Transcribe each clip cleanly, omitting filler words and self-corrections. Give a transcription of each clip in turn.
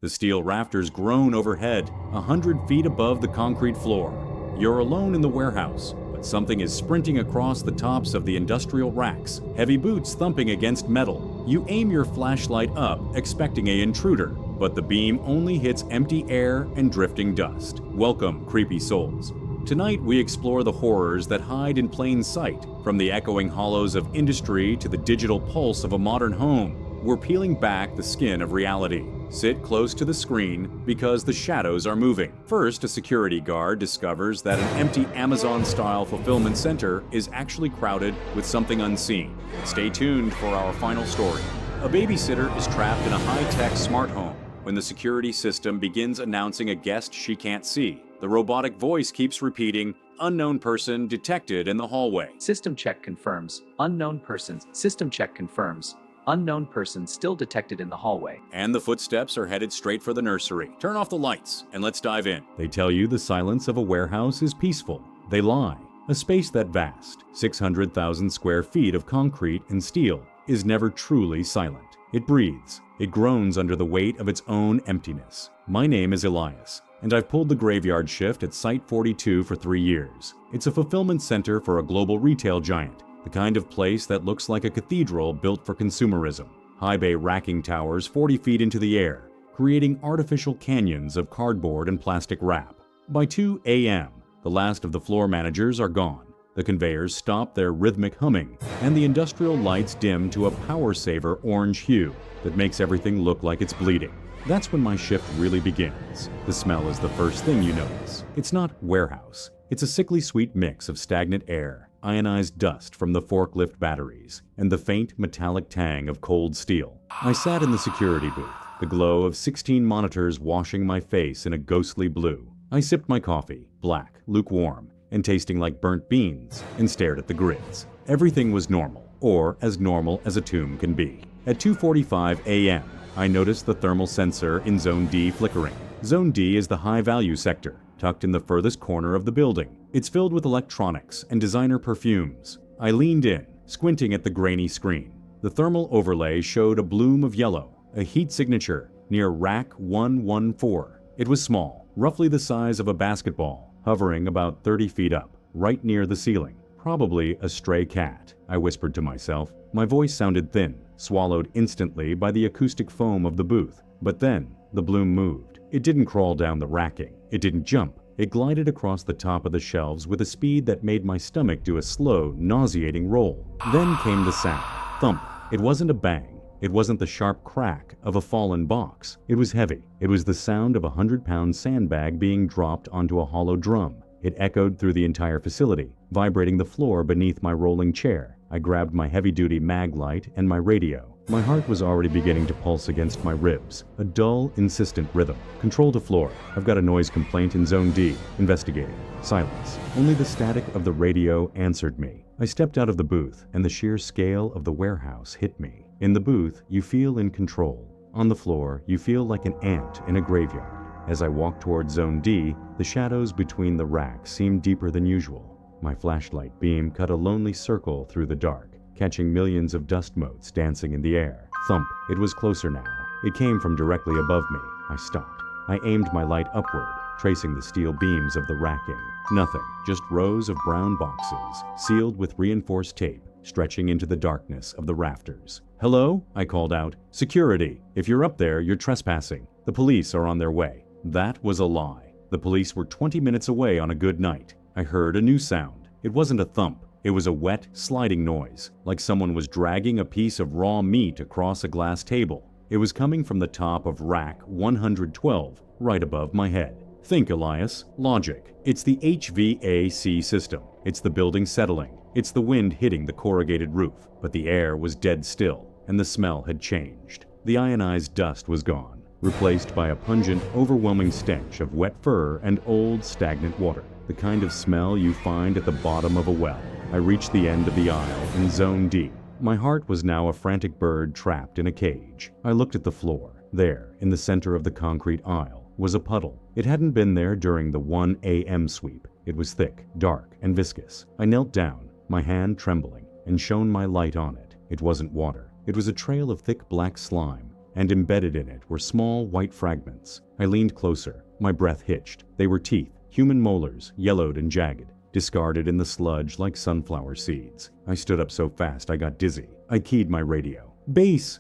The steel rafters groan overhead, 100 feet above the concrete floor. You're alone in the warehouse, but something is sprinting across the tops of the industrial racks, heavy boots thumping against metal. You aim your flashlight up, expecting an intruder, but the beam only hits empty air and drifting dust. Welcome, creepy souls. Tonight we explore the horrors that hide in plain sight. From the echoing hollows of industry to the digital pulse of a modern home, we're peeling back the skin of reality. Sit close to the screen because the shadows are moving. First, a security guard discovers that an empty Amazon-style fulfillment center is actually crowded with something unseen. Stay tuned for our final story. A babysitter is trapped in a high-tech smart home when the security system begins announcing a guest she can't see. The robotic voice keeps repeating, "Unknown person detected in the hallway." System check confirms. Unknown persons. System check confirms. Unknown person still detected in the hallway. And the footsteps are headed straight for the nursery. Turn off the lights and let's dive in. They tell you the silence of a warehouse is peaceful. They lie. A space that vast, 600,000 square feet of concrete and steel, is never truly silent. It breathes. It groans under the weight of its own emptiness. My name is Elias, and I've pulled the graveyard shift at Site 42 for 3 years. It's a fulfillment center for a global retail giant, the kind of place that looks like a cathedral built for consumerism. High bay racking towers 40 feet into the air, creating artificial canyons of cardboard and plastic wrap. By 2 a.m., the last of the floor managers are gone. The conveyors stop their rhythmic humming, and the industrial lights dim to a power-saver orange hue that makes everything look like it's bleeding. That's when my shift really begins. The smell is the first thing you notice. It's not warehouse. It's a sickly sweet mix of stagnant air, ionized dust from the forklift batteries, and the faint metallic tang of cold steel. I sat in the security booth, the glow of 16 monitors washing my face in a ghostly blue. I sipped my coffee, black, lukewarm, and tasting like burnt beans, and stared at the grids. Everything was normal, or as normal as a tomb can be. At 2:45 a.m., I noticed the thermal sensor in Zone D flickering. Zone D is the high-value sector, tucked in the furthest corner of the building. It's filled with electronics and designer perfumes. I leaned in, squinting at the grainy screen. The thermal overlay showed a bloom of yellow, a heat signature, near rack 114. It was small, roughly the size of a basketball, hovering about 30 feet up, right near the ceiling. Probably a stray cat, I whispered to myself. My voice sounded thin, swallowed instantly by the acoustic foam of the booth. But then, the bloom moved. It didn't crawl down the racking. It didn't jump. It glided across the top of the shelves with a speed that made my stomach do a slow, nauseating roll. Then came the sound. Thump. It wasn't a bang. It wasn't the sharp crack of a fallen box. It was heavy. It was the sound of a 100-pound sandbag being dropped onto a hollow drum. It echoed through the entire facility, vibrating the floor beneath my rolling chair. I grabbed my heavy-duty mag light and my radio. My heart was already beginning to pulse against my ribs, a dull, insistent rhythm. Control to floor. I've got a noise complaint in Zone D. Investigating. Silence. Only the static of the radio answered me. I stepped out of the booth, and the sheer scale of the warehouse hit me. In the booth, you feel in control. On the floor, you feel like an ant in a graveyard. As I walked toward Zone D, the shadows between the racks seemed deeper than usual. My flashlight beam cut a lonely circle through the dark, catching millions of dust motes dancing in the air. Thump. It was closer now. It came from directly above me. I stopped. I aimed my light upward, tracing the steel beams of the racking. Nothing, just rows of brown boxes, sealed with reinforced tape, stretching into the darkness of the rafters. "Hello?" I called out. "Security! If you're up there, you're trespassing. The police are on their way." That was a lie. The police were 20 minutes away on a good night. I heard a new sound. It wasn't a thump. It was a wet, sliding noise, like someone was dragging a piece of raw meat across a glass table. It was coming from the top of rack 112, right above my head. Think, Elias. Logic. It's the HVAC system. It's the building settling. It's the wind hitting the corrugated roof. But the air was dead still, and the smell had changed. The ionized dust was gone, replaced by a pungent, overwhelming stench of wet fur and old, stagnant water. The kind of smell you find at the bottom of a well. I reached the end of the aisle in Zone D. My heart was now a frantic bird trapped in a cage. I looked at the floor. There, in the center of the concrete aisle, was a puddle. It hadn't been there during the 1 a.m. sweep. It was thick, dark, and viscous. I knelt down, my hand trembling, and shone my light on it. It wasn't water. It was a trail of thick black slime, and embedded in it were small white fragments. I leaned closer. My breath hitched. They were teeth, human molars, yellowed and jagged, discarded in the sludge like sunflower seeds. I stood up so fast I got dizzy. I keyed my radio. Base,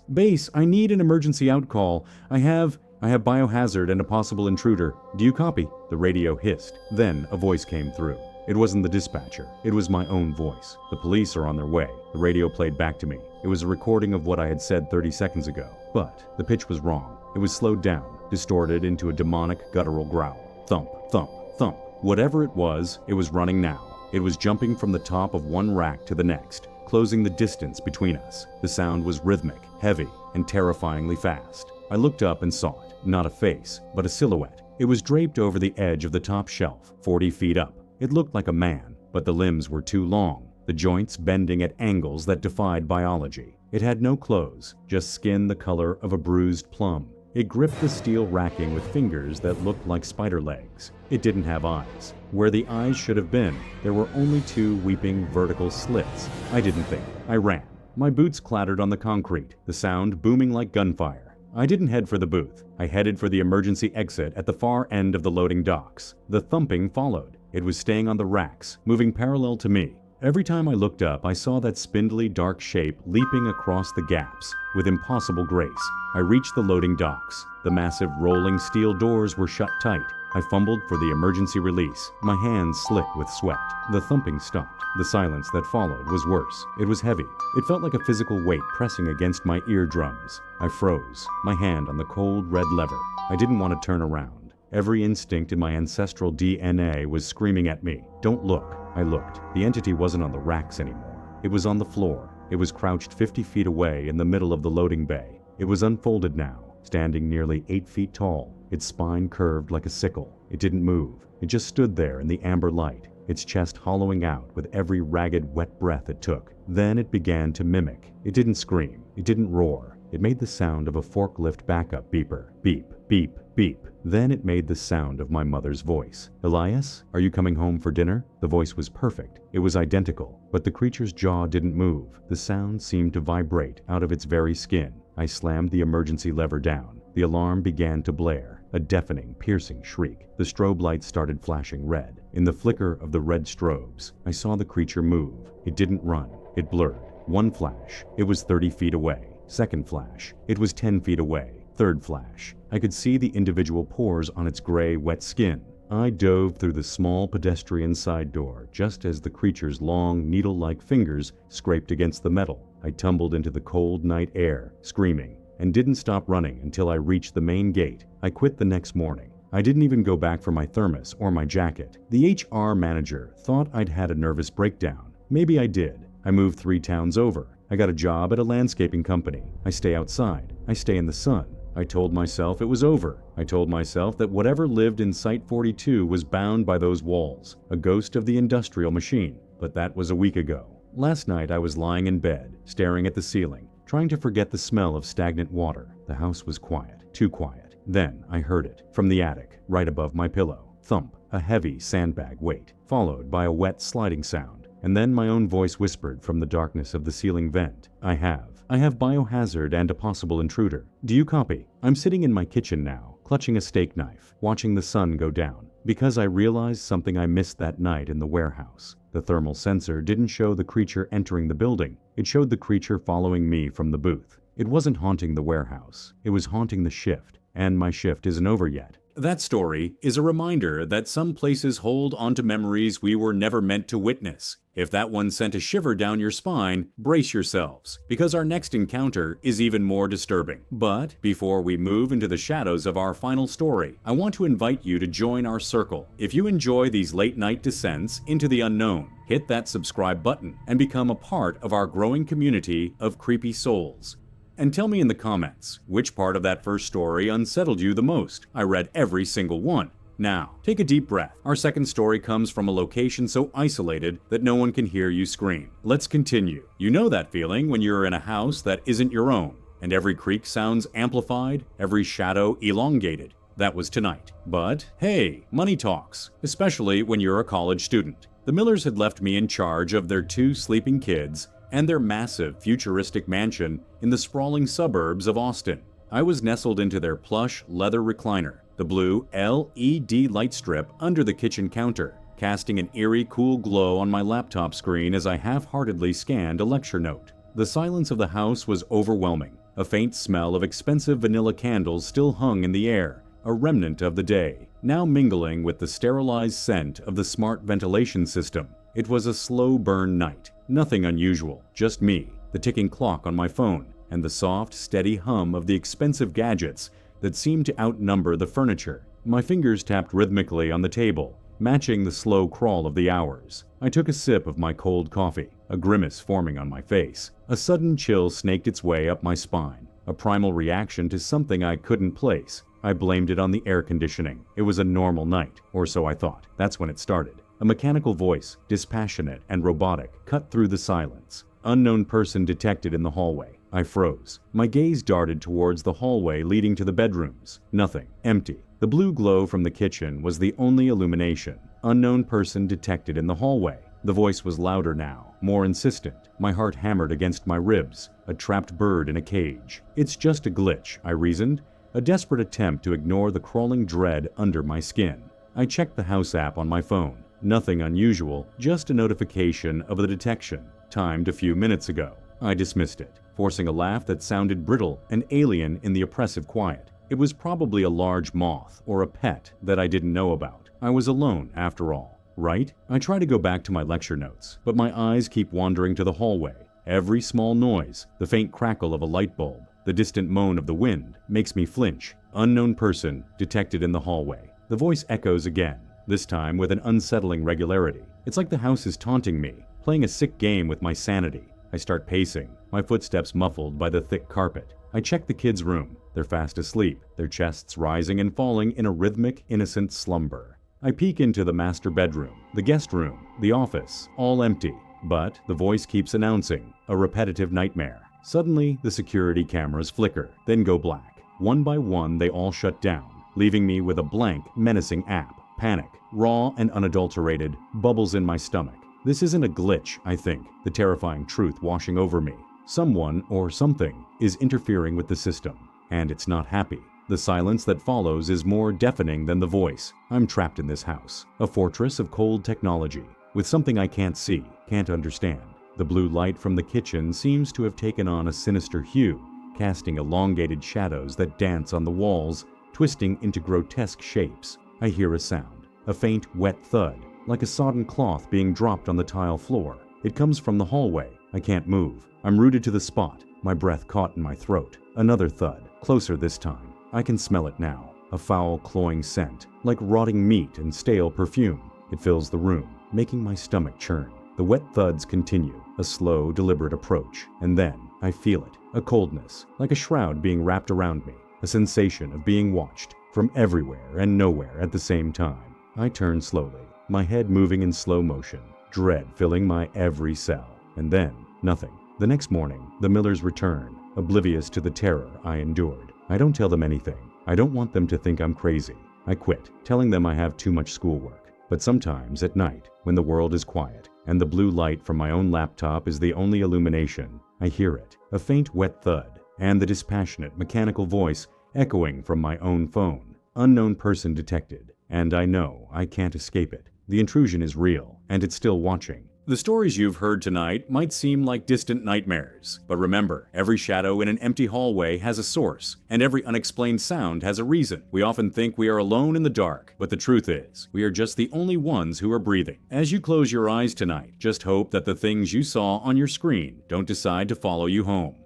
I need an emergency outcall. I have biohazard and a possible intruder. Do you copy? The radio hissed. Then a voice came through. It wasn't the dispatcher. It was my own voice. The police are on their way. The radio played back to me. It was a recording of what I had said 30 seconds ago. But the pitch was wrong. It was slowed down, distorted into a demonic guttural growl. Thump, thump, thump. Whatever it was running now. It was jumping from the top of one rack to the next, closing the distance between us. The sound was rhythmic, heavy, and terrifyingly fast. I looked up and saw it. Not a face, but a silhouette. It was draped over the edge of the top shelf, 40 feet up. It looked like a man, but the limbs were too long, the joints bending at angles that defied biology. It had no clothes, just skin the color of a bruised plum. It gripped the steel racking with fingers that looked like spider legs. It didn't have eyes. Where the eyes should have been, there were only two weeping vertical slits. I didn't think. I ran. My boots clattered on the concrete, the sound booming like gunfire. I didn't head for the booth. I headed for the emergency exit at the far end of the loading docks. The thumping followed. It was staying on the racks, moving parallel to me. Every time I looked up, I saw that spindly dark shape leaping across the gaps with impossible grace. I reached the loading docks. The massive rolling steel doors were shut tight. I fumbled for the emergency release, my hands slick with sweat. The thumping stopped. The silence that followed was worse. It was heavy. It felt like a physical weight pressing against my eardrums. I froze, my hand on the cold red lever. I didn't want to turn around. Every instinct in my ancestral DNA was screaming at me. Don't look. I looked. The entity wasn't on the racks anymore. It was on the floor. It was crouched 50 feet away in the middle of the loading bay. It was unfolded now, standing nearly 8 feet tall, its spine curved like a sickle. It didn't move. It just stood there in the amber light, its chest hollowing out with every ragged, wet breath it took. Then it began to mimic. It didn't scream. It didn't roar. It made the sound of a forklift backup beeper. Beep, beep, beep. Then it made the sound of my mother's voice. Elias, are you coming home for dinner? The voice was perfect. It was identical, but the creature's jaw didn't move. The sound seemed to vibrate out of its very skin. I slammed the emergency lever down. The alarm began to blare, a deafening, piercing shriek. The strobe lights started flashing red. In the flicker of the red strobes, I saw the creature move. It didn't run. It blurred. One flash. It was 30 feet away. Second flash. It was 10 feet away. Third flash. I could see the individual pores on its gray, wet skin. I dove through the small pedestrian side door just as the creature's long, needle-like fingers scraped against the metal. I tumbled into the cold night air, screaming, and didn't stop running until I reached the main gate. I quit the next morning. I didn't even go back for my thermos or my jacket. The HR manager thought I'd had a nervous breakdown. Maybe I did. I moved 3 towns over. I got a job at a landscaping company. I stay outside. I stay in the sun. I told myself it was over. I told myself that whatever lived in Site 42 was bound by those walls, a ghost of the industrial machine. But that was a week ago. Last night I was lying in bed, staring at the ceiling, trying to forget the smell of stagnant water. The house was quiet, too quiet. Then I heard it, from the attic, right above my pillow. Thump, a heavy sandbag weight, followed by a wet sliding sound. And then my own voice whispered from the darkness of the ceiling vent. I have biohazard and a possible intruder. Do you copy? I'm sitting in my kitchen now, clutching a steak knife, watching the sun go down, because I realized something I missed that night in the warehouse. The thermal sensor didn't show the creature entering the building. It showed the creature following me from the booth. It wasn't haunting the warehouse. It was haunting the shift, and my shift isn't over yet. That story is a reminder that some places hold onto memories we were never meant to witness. If that one sent a shiver down your spine, brace yourselves, because our next encounter is even more disturbing. But before we move into the shadows of our final story, I want to invite you to join our circle. If you enjoy these late-night descents into the unknown, hit that subscribe button and become a part of our growing community of creepy souls. And tell me in the comments, which part of that first story unsettled you the most? I read every single one. Now, take a deep breath. Our second story comes from a location so isolated that no one can hear you scream. Let's continue. You know that feeling when you're in a house that isn't your own, and every creak sounds amplified, every shadow elongated. That was tonight. But hey, money talks, especially when you're a college student. The Millers had left me in charge of their 2 sleeping kids and their massive futuristic mansion in the sprawling suburbs of Austin. I was nestled into their plush leather recliner, the blue LED light strip under the kitchen counter, casting an eerie cool glow on my laptop screen as I half-heartedly scanned a lecture note. The silence of the house was overwhelming. A faint smell of expensive vanilla candles still hung in the air, a remnant of the day, now mingling with the sterilized scent of the smart ventilation system. It was a slow burn night. Nothing unusual, just me, the ticking clock on my phone, and the soft, steady hum of the expensive gadgets that seemed to outnumber the furniture. My fingers tapped rhythmically on the table, matching the slow crawl of the hours. I took a sip of my cold coffee, a grimace forming on my face. A sudden chill snaked its way up my spine, a primal reaction to something I couldn't place. I blamed it on the air conditioning. It was a normal night, or so I thought. That's when it started. A mechanical voice, dispassionate and robotic, cut through the silence. Unknown person detected in the hallway. I froze. My gaze darted towards the hallway leading to the bedrooms. Nothing. Empty. The blue glow from the kitchen was the only illumination. Unknown person detected in the hallway. The voice was louder now, more insistent. My heart hammered against my ribs. A trapped bird in a cage. It's just a glitch, I reasoned. A desperate attempt to ignore the crawling dread under my skin. I checked the house app on my phone. Nothing unusual, just a notification of the detection, timed a few minutes ago. I dismissed it, forcing a laugh that sounded brittle and alien in the oppressive quiet. It was probably a large moth or a pet that I didn't know about. I was alone, after all, right? I try to go back to my lecture notes, but my eyes keep wandering to the hallway. Every small noise, the faint crackle of a light bulb, the distant moan of the wind, makes me flinch. Unknown person detected in the hallway. The voice echoes again, this time with an unsettling regularity. It's like the house is taunting me, playing a sick game with my sanity. I start pacing, my footsteps muffled by the thick carpet. I check the kids' room. They're fast asleep, their chests rising and falling in a rhythmic, innocent slumber. I peek into the master bedroom, the guest room, the office, all empty. But the voice keeps announcing, a repetitive nightmare. Suddenly, the security cameras flicker, then go black. One by one, they all shut down, leaving me with a blank, menacing app. Panic, raw and unadulterated, bubbles in my stomach. This isn't a glitch, I think, the terrifying truth washing over me. Someone, or something, is interfering with the system, and it's not happy. The silence that follows is more deafening than the voice. I'm trapped in this house, a fortress of cold technology, with something I can't see, can't understand. The blue light from the kitchen seems to have taken on a sinister hue, casting elongated shadows that dance on the walls, twisting into grotesque shapes. I hear a sound, a faint, wet thud, like a sodden cloth being dropped on the tile floor. It comes from the hallway. I can't move. I'm rooted to the spot, my breath caught in my throat. Another thud, closer this time. I can smell it now, a foul, cloying scent, like rotting meat and stale perfume. It fills the room, making my stomach churn. The wet thuds continue, a slow, deliberate approach, and then I feel it, a coldness, like a shroud being wrapped around me, a sensation of being watched from everywhere and nowhere at the same time. I turn slowly, my head moving in slow motion, dread filling my every cell, and then nothing. The next morning, the Millers return, oblivious to the terror I endured. I don't tell them anything. I don't want them to think I'm crazy. I quit, telling them I have too much schoolwork. But sometimes at night, when the world is quiet, and the blue light from my own laptop is the only illumination, I hear it, a faint wet thud, and the dispassionate mechanical voice echoing from my own phone. Unknown person detected, and I know I can't escape it. The intrusion is real, and it's still watching. The stories you've heard tonight might seem like distant nightmares, but remember, every shadow in an empty hallway has a source, and every unexplained sound has a reason. We often think we are alone in the dark, but the truth is, we are just the only ones who are breathing. As you close your eyes tonight, just hope that the things you saw on your screen don't decide to follow you home.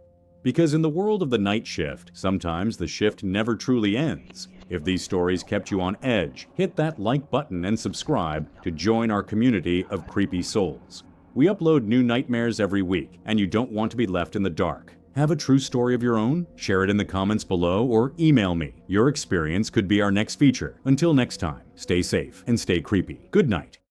Because in the world of the night shift, sometimes the shift never truly ends. If these stories kept you on edge, hit that like button and subscribe to join our community of creepy souls. We upload new nightmares every week, and you don't want to be left in the dark. Have a true story of your own? Share it in the comments below or email me. Your experience could be our next feature. Until next time, stay safe and stay creepy. Good night.